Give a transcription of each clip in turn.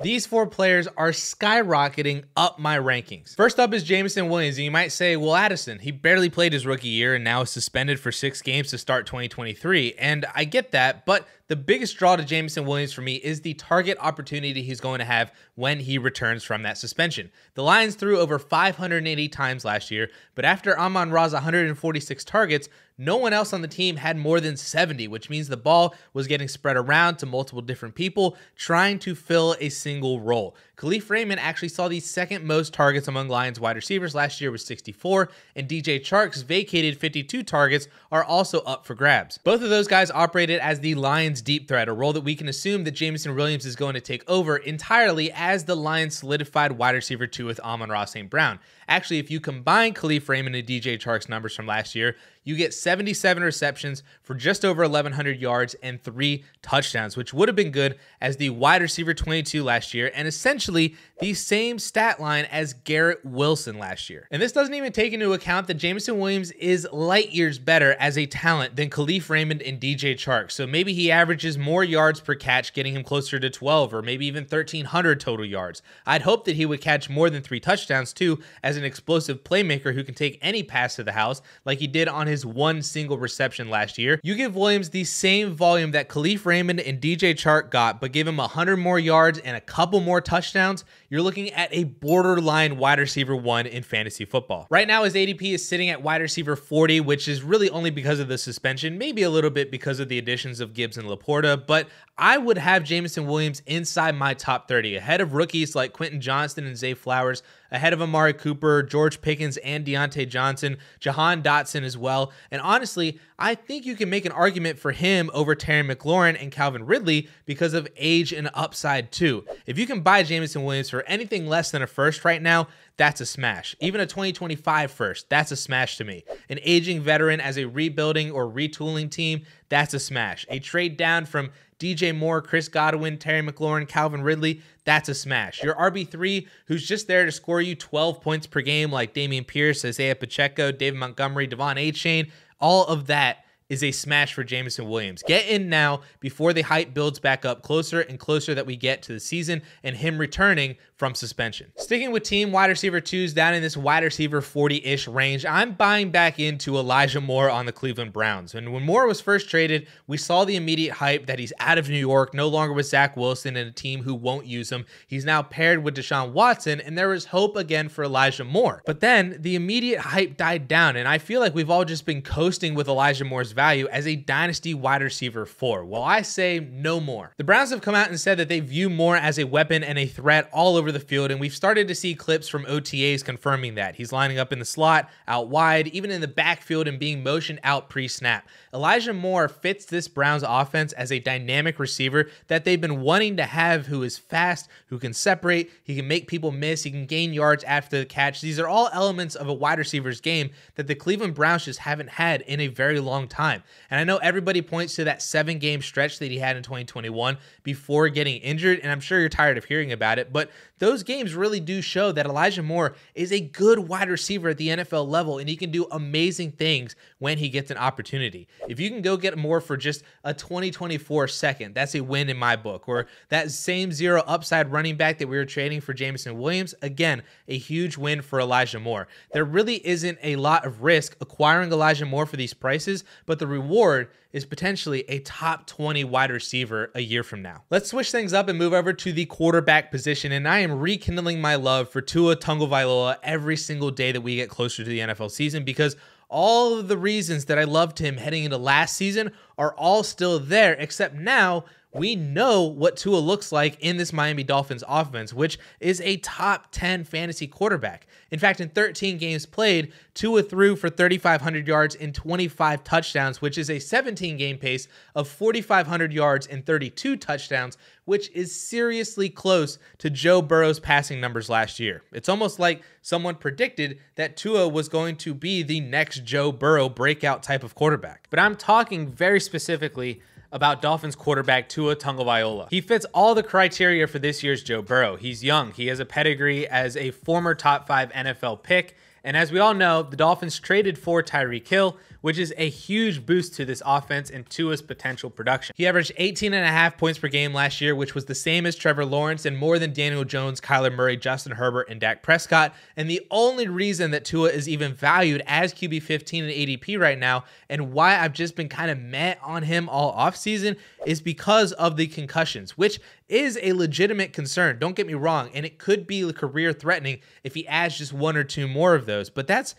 These 4 players are skyrocketing up my rankings. First up is Jameson Williams, and you might say, well, Addison, he barely played his rookie year and now is suspended for 6 games to start 2023, and I get that, but the biggest draw to Jameson Williams for me is the target opportunity he's going to have when he returns from that suspension. The Lions threw over 580 times last year, but after Amon-Ra's 146 targets, no one else on the team had more than 70, which means the ball was getting spread around to multiple different people trying to fill a single role. Khalif Raymond actually saw the second most targets among Lions wide receivers last year with 64, and DJ Chark's vacated 52 targets are also up for grabs. Both of those guys operated as the Lions deep threat, a role that we can assume that Jameson Williams is going to take over entirely as the Lions solidified wide receiver 2 with Amon-Ra St. Brown. Actually, if you combine Khalif Raymond and DJ Chark's numbers from last year, you get 77 receptions for just over 1,100 yards and 3 touchdowns, which would have been good as the wide receiver 22 last year, and essentially the same stat line as Garrett Wilson last year. And this doesn't even take into account that Jameson Williams is light years better as a talent than Khalif Raymond and DJ Chark. So maybe he averages more yards per catch, getting him closer to 12 or maybe even 1,300 total yards. I'd hope that he would catch more than 3 touchdowns too, as an explosive playmaker who can take any pass to the house like he did on his 1 single reception last year. You give Williams the same volume that Khalif Raymond and DJ Chark got, but give him 100 more yards and a couple more touchdowns, you're looking at a borderline wide receiver 1 in fantasy football. Right now, his ADP is sitting at wide receiver 40, which is really only because of the suspension, maybe a little bit because of the additions of Gibbs and Laporta, but I would have Jameson Williams inside my top 30, ahead of rookies like Quentin Johnston and Zay Flowers, ahead of Amari Cooper, George Pickens, and Deontay Johnson, Jahan Dotson as well. And honestly, I think you can make an argument for him over Terry McLaurin and Calvin Ridley because of age and upside too. If you can buy Jameson Williams for anything less than a first right now, that's a smash. Even a 2025 first, that's a smash to me. An aging veteran as a rebuilding or retooling team, that's a smash. A trade down from DJ Moore, Chris Godwin, Terry McLaurin, Calvin Ridley, that's a smash. Your RB3, who's just there to score you 12 points per game like Dameon Pierce, Isaiah Pacheco, David Montgomery, Devon Achane, all of that is a smash for Jameson Williams. Get in now before the hype builds back up closer and closer that we get to the season and him returning from suspension. Sticking with team wide receiver 2s down in this wide receiver 40-ish range, I'm buying back into Elijah Moore on the Cleveland Browns. And when Moore was first traded, we saw the immediate hype that he's out of New York, no longer with Zach Wilson and a team who won't use him. He's now paired with Deshaun Watson, and there was hope again for Elijah Moore. But then the immediate hype died down, and I feel like we've all just been coasting with Elijah Moore's value as a dynasty wide receiver 4. Well, I say no more. The Browns have come out and said that they view Moore as a weapon and a threat all over the field, and we've started to see clips from OTAs confirming that. He's lining up in the slot, out wide, even in the backfield, and being motioned out pre-snap. Elijah Moore fits this Browns offense as a dynamic receiver that they've been wanting to have, who is fast, who can separate, he can make people miss, he can gain yards after the catch. These are all elements of a wide receiver's game that the Cleveland Browns just haven't had in a very long time. And I know everybody points to that 7-game stretch that he had in 2021 before getting injured, and I'm sure you're tired of hearing about it, but those games really do show that Elijah Moore is a good wide receiver at the NFL level, and he can do amazing things when he gets an opportunity. If you can go get Moore for just a 2024 second, that's a win in my book. Or that same zero upside running back that we were trading for Jameson Williams, again, a huge win for Elijah Moore. There really isn't a lot of risk acquiring Elijah Moore for these prices, but the reward is potentially a top 20 wide receiver a year from now. Let's switch things up and move over to the quarterback position, and I am rekindling my love for Tua Tagovailoa every single day that we get closer to the NFL season, because all of the reasons that I loved him heading into last season are all still there, except now we know what Tua looks like in this Miami Dolphins offense, which is a top 10 fantasy quarterback. In fact, in 13 games played, Tua threw for 3,500 yards and 25 touchdowns, which is a 17-game pace of 4,500 yards and 32 touchdowns, which is seriously close to Joe Burrow's passing numbers last year. It's almost like someone predicted that Tua was going to be the next Joe Burrow breakout type of quarterback. But I'm talking very specifically about Dolphins quarterback Tua Tagovailoa. He fits all the criteria for this year's Joe Burrow. He's young. He has a pedigree as a former top 5 NFL pick, And as we all know, the Dolphins traded for Tyreek Hill, which is a huge boost to this offense and Tua's potential production. He averaged 18.5 points per game last year, which was the same as Trevor Lawrence and more than Daniel Jones, Kyler Murray, Justin Herbert, and Dak Prescott. And the only reason that Tua is even valued as QB 15 in ADP right now, and why I've just been kind of meh on him all offseason, is because of the concussions, which is a legitimate concern. Don't get me wrong, and it could be career threatening if he adds just one or two more of those, but that's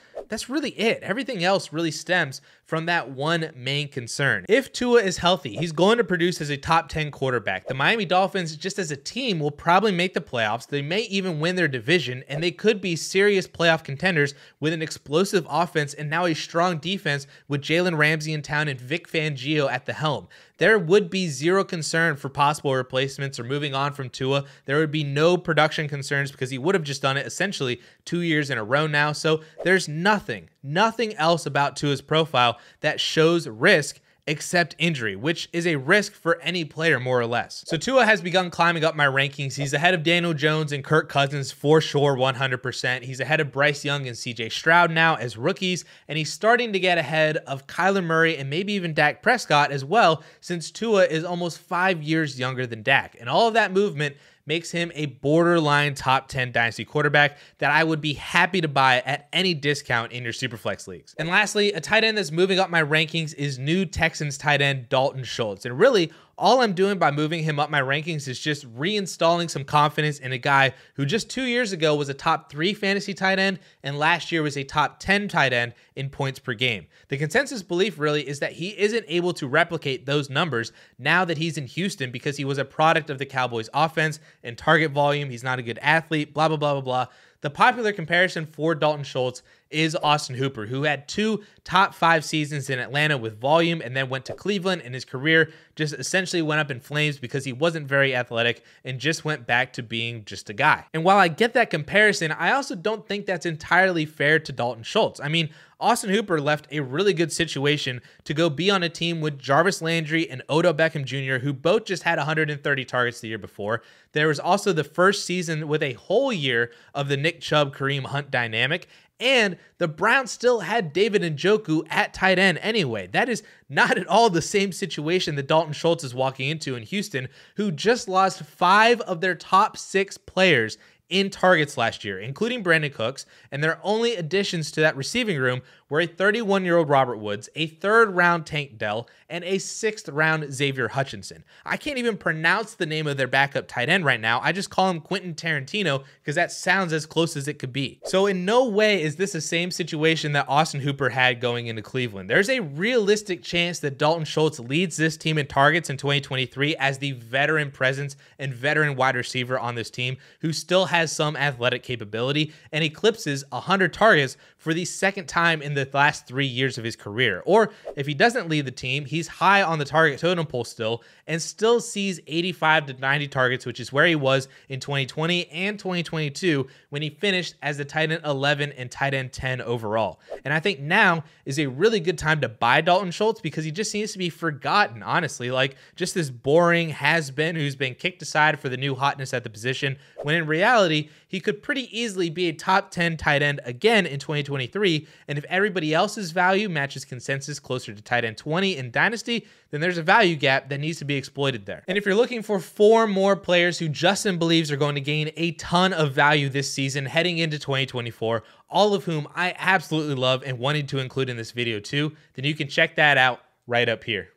really it. Everything else really stems from that one main concern. If Tua is healthy, he's going to produce as a top 10 quarterback. The Miami Dolphins, just as a team, will probably make the playoffs. They may even win their division, and they could be serious playoff contenders with an explosive offense and now a strong defense with Jalen Ramsey in town and Vic Fangio at the helm. There would be zero concern for possible replacements or moving on from Tua. There would be no production concerns because he would have just done it essentially 2 years in a row now. So there's nothing else about Tua's profile that shows risk except injury, which is a risk for any player more or less. So Tua has begun climbing up my rankings. He's ahead of Daniel Jones and Kirk Cousins for sure, 100%. He's ahead of Bryce Young and CJ Stroud now as rookies, and he's starting to get ahead of Kyler Murray and maybe even Dak Prescott as well, since Tua is almost 5 years younger than Dak. And all of that movement makes him a borderline top 10 dynasty quarterback that I would be happy to buy at any discount in your Superflex leagues. And lastly, a tight end that's moving up my rankings is new Texans tight end Dalton Schultz. And really, all I'm doing by moving him up my rankings is just reinstalling some confidence in a guy who just 2 years ago was a top 3 fantasy tight end and last year was a top 10 tight end in points per game. The consensus belief really is that he isn't able to replicate those numbers now that he's in Houston because he was a product of the Cowboys offense and target volume. He's not a good athlete, blah, blah, blah, blah, blah. The popular comparison for Dalton Schultz is Austin Hooper, who had 2 top 5 seasons in Atlanta with volume and then went to Cleveland, and his career just essentially went up in flames because he wasn't very athletic and just went back to being just a guy. And while I get that comparison, I also don't think that's entirely fair to Dalton Schultz. I mean, Austin Hooper left a really good situation to go be on a team with Jarvis Landry and Odell Beckham Jr., who both just had 130 targets the year before. There was also the first season with a whole year of the Nick Chubb-Kareem Hunt dynamic, and the Browns still had David Njoku at tight end anyway. That is not at all the same situation that Dalton Schultz is walking into in Houston, who just lost 5 of their top 6 players in targets last year, including Brandon Cooks, and their only additions to that receiving room were a 31-year-old Robert Woods, a 3rd-round Tank Dell, and a 6th-round Xavier Hutchinson. I can't even pronounce the name of their backup tight end right now. I just call him Quentin Tarantino because that sounds as close as it could be. So in no way is this the same situation that Austin Hooper had going into Cleveland. There's a realistic chance that Dalton Schultz leads this team in targets in 2023 as the veteran presence and veteran wide receiver on this team who still has some athletic capability and eclipses 100 targets for the second time in the last 3 years of his career. Or if he doesn't lead the team, he's high on the target totem pole still and still sees 85 to 90 targets, which is where he was in 2020 and 2022 when he finished as the tight end 11 and tight end 10 overall. And I think now is a really good time to buy Dalton Schultz because he just seems to be forgotten, honestly, like just this boring has-been who's been kicked aside for the new hotness at the position, when in reality, he could pretty easily be a top 10 tight end again in 2023, and if everybody else's value matches consensus closer to tight end 20 in Dynasty, then there's a value gap that needs to be exploited there. And if you're looking for 4 more players who Justin believes are going to gain a ton of value this season heading into 2024, all of whom I absolutely love and wanted to include in this video too, then you can check that out right up here.